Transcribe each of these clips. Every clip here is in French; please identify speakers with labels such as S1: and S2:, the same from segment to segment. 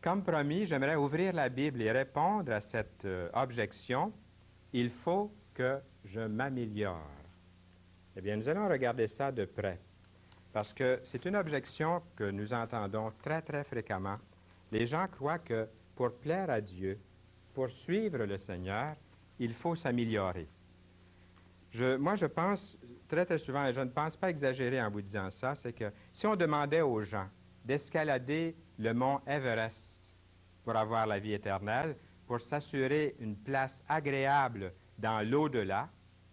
S1: Comme promis, j'aimerais ouvrir la Bible et répondre à cette objection. Il faut que je m'améliore. Eh bien, nous allons regarder ça de près, parce que c'est une objection que nous entendons très, très fréquemment. Les gens croient que pour plaire à Dieu, pour suivre le Seigneur, il faut s'améliorer. Moi, je pense très, très souvent, et je ne pense pas exagérer en vous disant ça, c'est que si on demandait aux gens d'escalader le mont Everest pour avoir la vie éternelle, pour s'assurer une place agréable dans l'au-delà,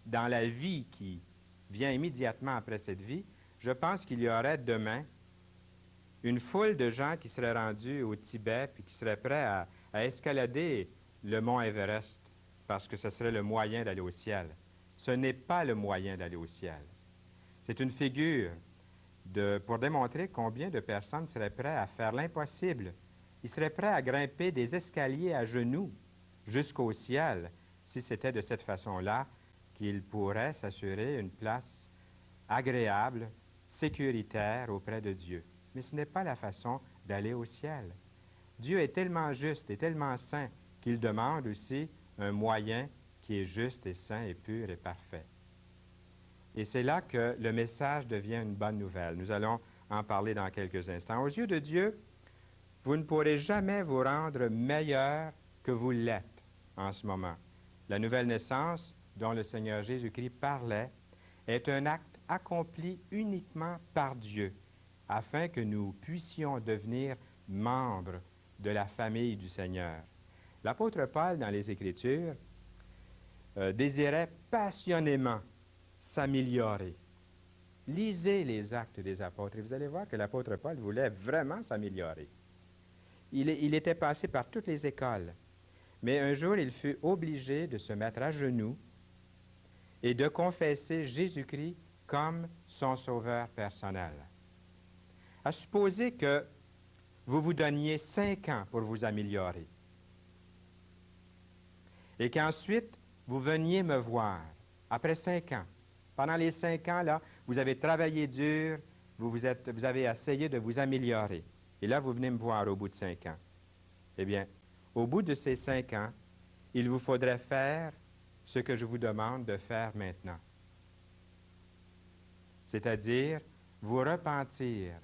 S1: dans la vie qui vient immédiatement après cette vie, je pense qu'il y aurait demain une foule de gens qui seraient rendus au Tibet et qui seraient prêts à escalader le mont Everest parce que ce serait le moyen d'aller au ciel. Ce n'est pas le moyen d'aller au ciel. C'est une figure pour démontrer combien de personnes seraient prêtes à faire l'impossible. Ils seraient prêts à grimper des escaliers à genoux jusqu'au ciel si c'était de cette façon-là qu'ils pourraient s'assurer une place agréable, sécuritaire auprès de Dieu. Mais ce n'est pas la façon d'aller au ciel. Dieu est tellement juste et tellement saint qu'il demande aussi un moyen qui est juste et saint et pur et parfait. Et c'est là que le message devient une bonne nouvelle. Nous allons en parler dans quelques instants. Aux yeux de Dieu, vous ne pourrez jamais vous rendre meilleur que vous l'êtes en ce moment. La nouvelle naissance dont le Seigneur Jésus-Christ parlait est un acte accompli uniquement par Dieu, afin que nous puissions devenir membres de la famille du Seigneur. L'apôtre Paul, dans les Écritures, désirait passionnément s'améliorer. Lisez les Actes des apôtres et vous allez voir que l'apôtre Paul voulait vraiment s'améliorer. Il était passé par toutes les écoles, mais un jour il fut obligé de se mettre à genoux et de confesser Jésus-Christ comme son sauveur personnel. À supposer que vous vous donniez 5 ans pour vous améliorer et qu'ensuite vous veniez me voir après 5 ans. Pendant les 5 ans, là, vous avez travaillé dur, vous avez essayé de vous améliorer. Et là, vous venez me voir au bout de 5 ans. Eh bien, au bout de ces 5 ans, il vous faudrait faire ce que je vous demande de faire maintenant. C'est-à-dire vous repentir,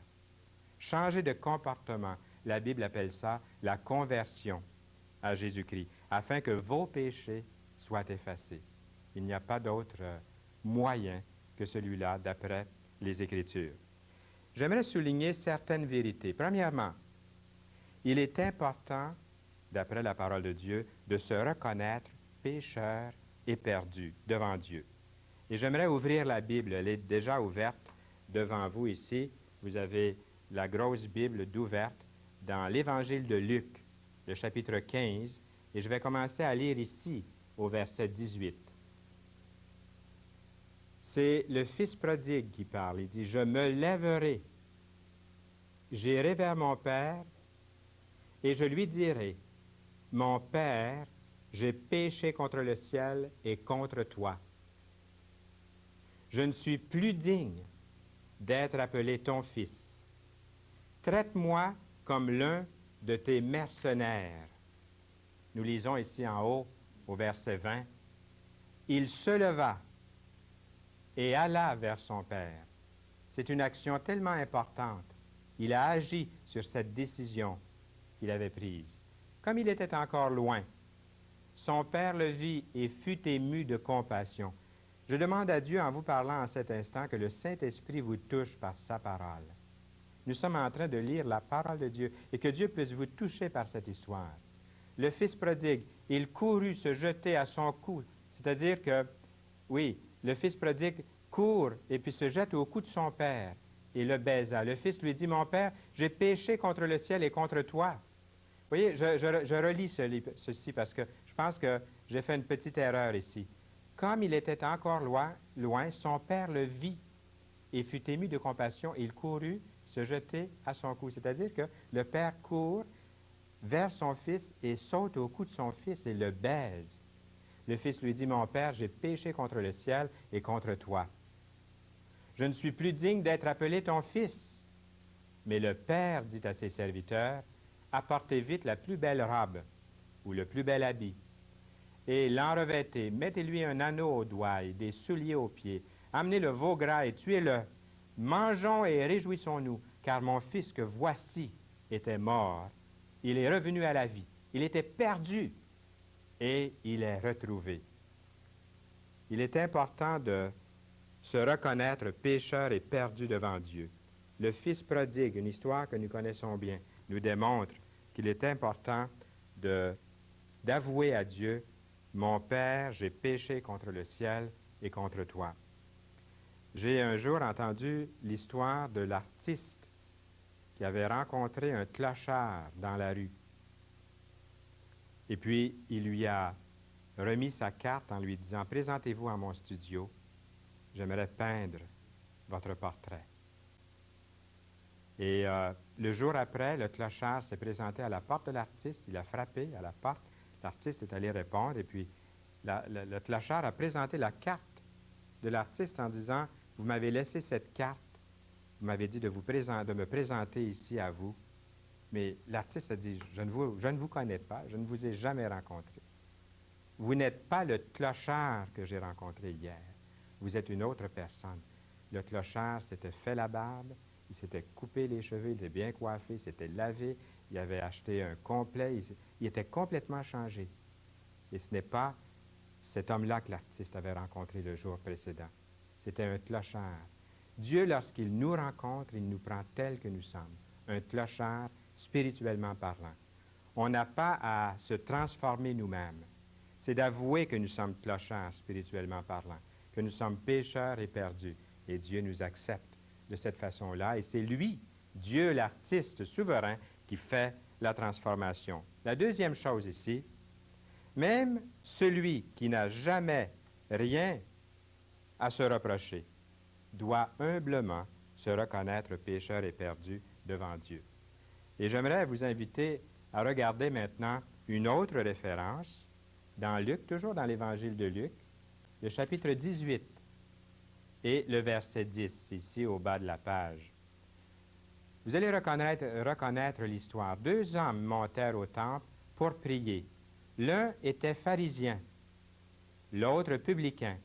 S1: changer de comportement. La Bible appelle ça la conversion à Jésus-Christ, afin que vos péchés soient effacés. Il n'y a pas d'autre moyen que celui-là, d'après les Écritures. J'aimerais souligner certaines vérités. Premièrement, il est important, d'après la parole de Dieu, de se reconnaître pécheur et perdu devant Dieu. Et j'aimerais ouvrir la Bible. Elle est déjà ouverte devant vous ici. Vous avez la grosse Bible d'ouverte dans l'Évangile de Luc, le chapitre 15, et je vais commencer à lire ici au verset 18. C'est le Fils prodigue qui parle. Il dit, « Je me lèverai, j'irai vers mon Père, et je lui dirai, mon Père, j'ai péché contre le ciel et contre toi. Je ne suis plus digne d'être appelé ton fils. Traite-moi comme l'un de tes mercenaires. » Nous lisons ici en haut, au verset 20, « Il se leva et alla vers son Père. » C'est une action tellement importante. Il a agi sur cette décision qu'il avait prise. Comme il était encore loin, son Père le vit et fut ému de compassion. Je demande à Dieu, en vous parlant en cet instant, que le Saint-Esprit vous touche par sa parole. Nous sommes en train de lire la parole de Dieu et que Dieu puisse vous toucher par cette histoire. Le Fils prodigue, il courut se jeter à son cou. C'est-à-dire que, oui, le Fils prodigue court et puis se jette au cou de son Père et le baisa. Le Fils lui dit, « Mon Père, j'ai péché contre le ciel et contre toi. » Vous voyez, je relis ceci parce que je pense que j'ai fait une petite erreur ici. Comme il était encore loin, son Père le vit et fut ému de compassion et il courut se jeter à son cou. C'est-à-dire que le Père court vers son Fils et saute au cou de son Fils et le baise. Le Fils lui dit, « Mon Père, j'ai péché contre le ciel et contre toi. Je ne suis plus digne d'être appelé ton Fils. » Mais le Père dit à ses serviteurs, « apportez vite la plus belle robe ou le plus bel habit, et l'enrevêtez, mettez-lui un anneau au doigt et des souliers aux pieds, amenez le veau gras et tuez-le. Mangeons et réjouissons-nous, car mon fils que voici était mort, il est revenu à la vie. Il était perdu et il est retrouvé. Il est important de se reconnaître pécheur et perdu devant Dieu. Le Fils prodigue, une histoire que nous connaissons bien, nous démontre qu'il est important d'avouer à Dieu, « Mon Père, j'ai péché contre le ciel et contre toi. » J'ai un jour entendu l'histoire de l'artiste qui avait rencontré un clochard dans la rue. Et puis, il lui a remis sa carte en lui disant, « Présentez-vous à mon studio, j'aimerais peindre votre portrait. » Et le jour après, le clochard s'est présenté à la porte de l'artiste, il a frappé à la porte, l'artiste est allé répondre, et puis le clochard a présenté la carte de l'artiste en disant, « Vous m'avez laissé cette carte, vous m'avez dit de me présenter ici à vous. » Mais l'artiste a dit, je ne vous connais pas, je ne vous ai jamais rencontré. Vous n'êtes pas le clochard que j'ai rencontré hier. Vous êtes une autre personne. Le clochard s'était fait la barbe, il s'était coupé les cheveux, il était bien coiffé, il s'était lavé, il avait acheté un complet, il était complètement changé. Et ce n'est pas cet homme-là que l'artiste avait rencontré le jour précédent. C'était un clochard. Dieu, lorsqu'il nous rencontre, il nous prend tels que nous sommes. Un clochard, spirituellement parlant. On n'a pas à se transformer nous-mêmes. C'est d'avouer que nous sommes clochards, spirituellement parlant, que nous sommes pécheurs et perdus. Et Dieu nous accepte de cette façon-là. Et c'est lui, Dieu, l'artiste souverain, qui fait la transformation. La deuxième chose ici, même celui qui n'a jamais rien à se reprocher doit humblement se reconnaître pécheur et perdu devant Dieu. Et j'aimerais vous inviter à regarder maintenant une autre référence dans Luc, toujours dans l'Évangile de Luc, le chapitre 18 et le verset 10, ici au bas de la page. Vous allez reconnaître l'histoire. Deux hommes montèrent au temple pour prier. L'un était pharisien, l'autre publicain.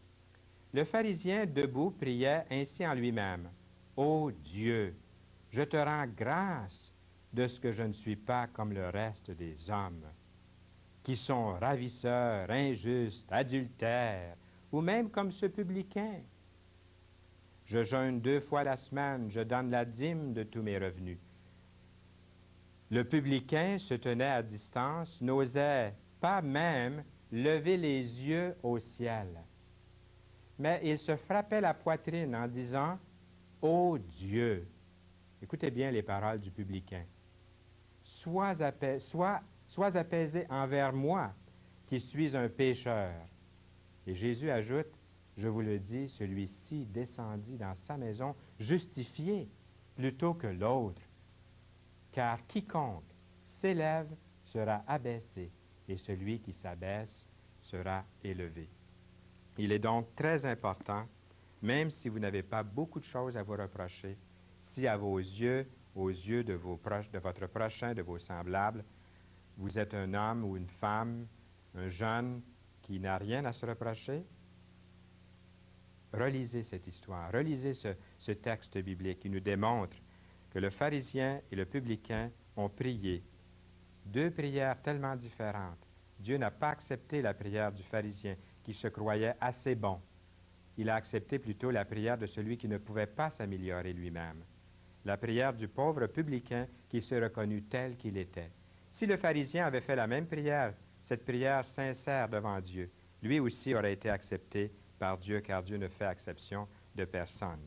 S1: Le pharisien debout priait ainsi en lui-même. « Ô Dieu, je te rends grâce de ce que je ne suis pas comme le reste des hommes, qui sont ravisseurs, injustes, adultères, ou même comme ce publicain. Je jeûne 2 fois la semaine, je donne la dîme de tous mes revenus. » Le publicain se tenait à distance, n'osait pas même lever les yeux au ciel. Mais il se frappait la poitrine en disant, « Ô Dieu, écoutez bien les paroles du publicain, sois apaisé envers moi, qui suis un pécheur. » Et Jésus ajoute, « Je vous le dis, celui-ci descendit dans sa maison justifié plutôt que l'autre. Car quiconque s'élève sera abaissé, et celui qui s'abaisse sera élevé. » Il est donc très important, même si vous n'avez pas beaucoup de choses à vous reprocher, si à vos yeux, aux yeux de votre prochain, de vos semblables, vous êtes un homme ou une femme, un jeune qui n'a rien à se reprocher, relisez cette histoire, relisez ce texte biblique qui nous démontre que le pharisien et le publicain ont prié. 2 prières tellement différentes. Dieu n'a pas accepté la prière du pharisien qui se croyait assez bon. Il a accepté plutôt la prière de celui qui ne pouvait pas s'améliorer lui-même. La prière du pauvre publicain qui s'est reconnu tel qu'il était. Si le pharisien avait fait la même prière, cette prière sincère devant Dieu, lui aussi aurait été accepté par Dieu, car Dieu ne fait exception de personne.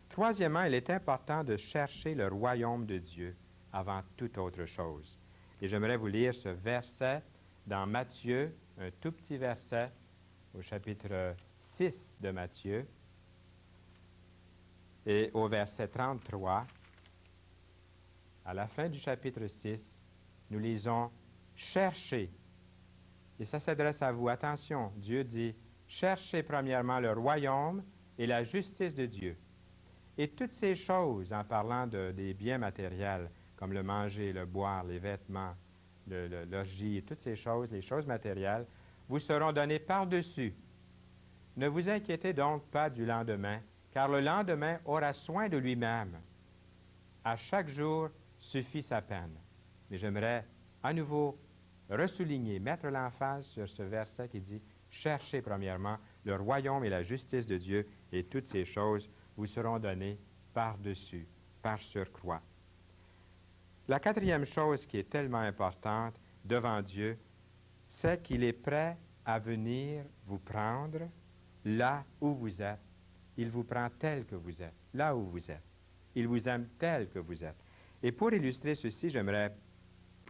S1: Troisièmement, il est important de chercher le royaume de Dieu avant toute autre chose. Et j'aimerais vous lire ce verset dans Matthieu, un tout petit verset au chapitre 6 de Matthieu et au verset 33. À la fin du chapitre 6, nous lisons « Cherchez ». Et ça s'adresse à vous. Attention, Dieu dit « Cherchez premièrement le royaume et la justice de Dieu. » Et toutes ces choses, en parlant des biens matériels, comme le manger, le boire, les vêtements, le logis, toutes ces choses, les choses matérielles, vous seront données par-dessus. Ne vous inquiétez donc pas du lendemain, car le lendemain aura soin de lui-même. À chaque jour suffit sa peine. Mais j'aimerais à nouveau ressouligner, mettre l'emphase sur ce verset qui dit « Cherchez premièrement le royaume et la justice de Dieu, et toutes ces choses vous seront données par-dessus, par surcroît. » La quatrième chose qui est tellement importante devant Dieu, c'est qu'il est prêt à venir vous prendre là où vous êtes. Il vous prend tel que vous êtes, là où vous êtes. Il vous aime tel que vous êtes. Et pour illustrer ceci, j'aimerais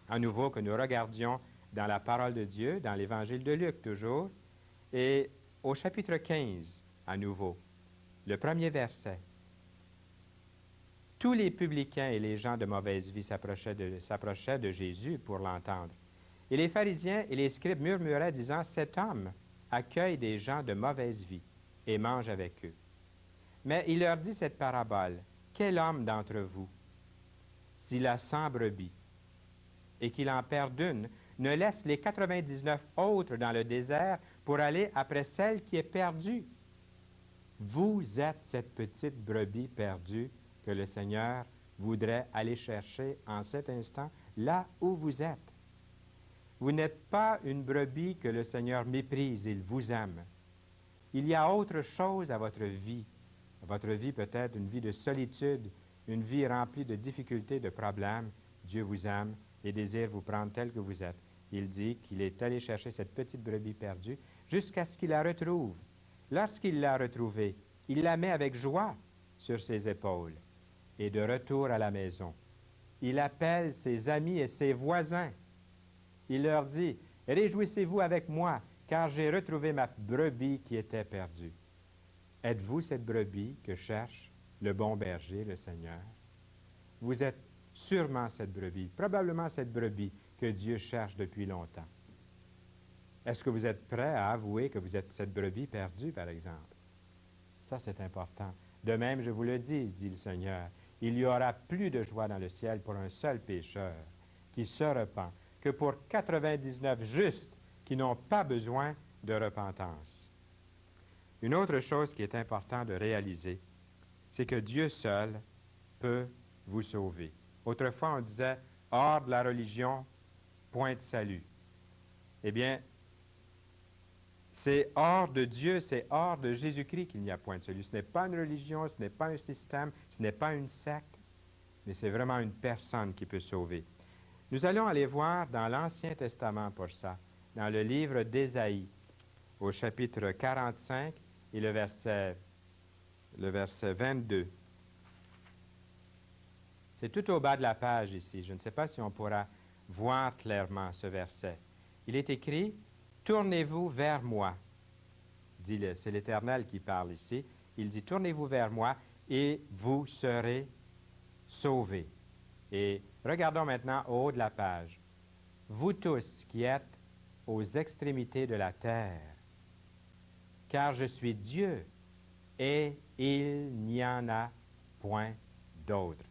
S1: à nouveau que nous regardions dans la parole de Dieu, dans l'Évangile de Luc toujours, et au chapitre 15, à nouveau, le premier verset. Tous les publicains et les gens de mauvaise vie s'approchaient de Jésus pour l'entendre. Et les pharisiens et les scribes murmuraient, disant, « Cet homme accueille des gens de mauvaise vie et mange avec eux. » Mais il leur dit cette parabole. « Quel homme d'entre vous, s'il a 100 brebis et qu'il en perd une, ne laisse les 99 autres dans le désert pour aller après celle qui est perdue? Vous êtes cette petite brebis perdue que le Seigneur voudrait aller chercher en cet instant là où vous êtes. Vous n'êtes pas une brebis que le Seigneur méprise, il vous aime. Il y a autre chose à votre vie. Votre vie peut être une vie de solitude, une vie remplie de difficultés, de problèmes. Dieu vous aime et désire vous prendre tel que vous êtes. Il dit qu'il est allé chercher cette petite brebis perdue jusqu'à ce qu'il la retrouve. Lorsqu'il l'a retrouvée, il la met avec joie sur ses épaules. Et de retour à la maison, il appelle ses amis et ses voisins. Il leur dit, « Réjouissez-vous avec moi, car j'ai retrouvé ma brebis qui était perdue. » Êtes-vous cette brebis que cherche le bon berger, le Seigneur? Vous êtes sûrement cette brebis, probablement cette brebis que Dieu cherche depuis longtemps. Est-ce que vous êtes prêt à avouer que vous êtes cette brebis perdue, par exemple? Ça, c'est important. De même, je vous le dis, dit le Seigneur, il y aura plus de joie dans le ciel pour un seul pécheur qui se repent que pour 99 justes qui n'ont pas besoin de repentance. Une autre chose qui est importante de réaliser, c'est que Dieu seul peut vous sauver. Autrefois, on disait « hors de la religion, point de salut ». Eh bien, c'est hors de Dieu, c'est hors de Jésus-Christ qu'il n'y a point de salut. Ce n'est pas une religion, ce n'est pas un système, ce n'est pas une secte, mais c'est vraiment une personne qui peut sauver. Nous allons aller voir dans l'Ancien Testament pour ça, dans le livre d'Ésaïe, au chapitre 45 et le verset 22. C'est tout au bas de la page ici. Je ne sais pas si on pourra voir clairement ce verset. Il est écrit « Tournez-vous vers moi ». C'est l'Éternel qui parle ici. Il dit « Tournez-vous vers moi et vous serez sauvés ». Et regardons maintenant au haut de la page. « Vous tous qui êtes aux extrémités de la terre, car je suis Dieu et il n'y en a point d'autre. »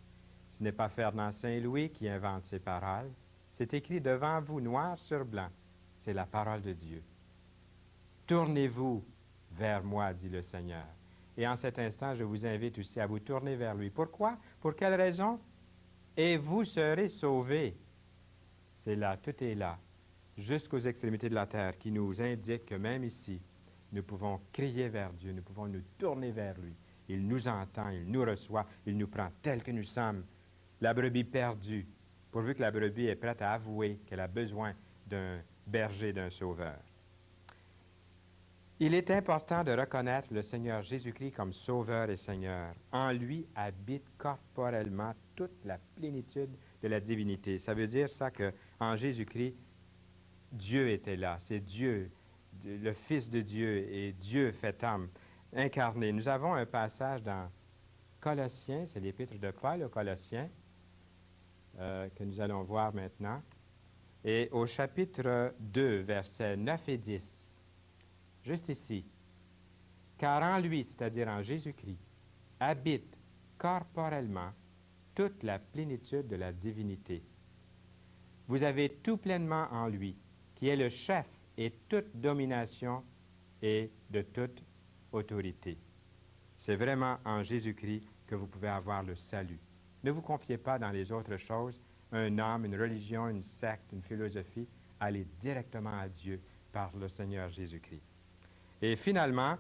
S1: Ce n'est pas Ferdinand Saint-Louis qui invente ces paroles. C'est écrit devant vous, noir sur blanc. C'est la parole de Dieu. Tournez-vous vers moi, dit le Seigneur. Et en cet instant, je vous invite aussi à vous tourner vers lui. Pourquoi? Pour quelle raison? Et vous serez sauvés. C'est là, tout est là, jusqu'aux extrémités de la terre, qui nous indique que même ici, nous pouvons crier vers Dieu, nous pouvons nous tourner vers lui. Il nous entend, il nous reçoit, il nous prend tels que nous sommes. La brebis perdue, pourvu que la brebis est prête à avouer qu'elle a besoin d'un berger, d'un sauveur. Il est important de reconnaître le Seigneur Jésus-Christ comme Sauveur et Seigneur. En lui habite corporellement toute la plénitude de la divinité. Ça veut dire ça qu'en Jésus-Christ, Dieu était là. C'est Dieu, le Fils de Dieu et Dieu fait homme, incarné. Nous avons un passage dans Colossiens, c'est l'épître de Paul aux Colossiens, que nous allons voir maintenant. Et au chapitre 2, versets 9 et 10, juste ici, « Car en lui, c'est-à-dire en Jésus-Christ, habite corporellement toute la plénitude de la divinité. Vous avez tout pleinement en lui, qui est le chef et toute domination et de toute autorité. C'est vraiment en Jésus-Christ que vous pouvez avoir le salut. Ne vous confiez pas dans les autres choses, un homme, une religion, une secte, une philosophie. Allez directement à Dieu par le Seigneur Jésus-Christ. Et finalement,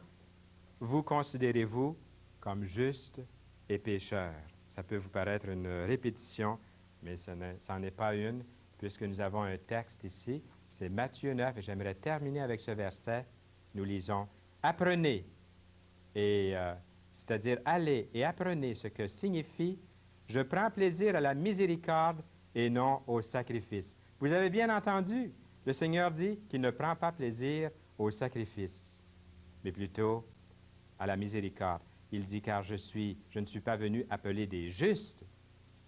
S1: vous considérez-vous comme juste et pécheur. Ça peut vous paraître une répétition, mais ça n'en est pas une, puisque nous avons un texte ici. C'est Matthieu 9, et j'aimerais terminer avec ce verset. Nous lisons « Apprenez », c'est-à-dire allez et apprenez ce que signifie « Je prends plaisir à la miséricorde et non au sacrifice ». Vous avez bien entendu, le Seigneur dit qu'il ne prend pas plaisir au sacrifice, mais plutôt à la miséricorde. Il dit, car je ne suis pas venu appeler des justes,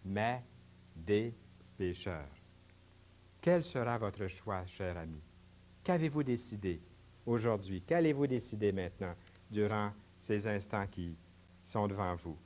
S1: mais des pécheurs. Quel sera votre choix, cher ami? Qu'avez-vous décidé aujourd'hui? Qu'allez-vous décider maintenant durant ces instants qui sont devant vous?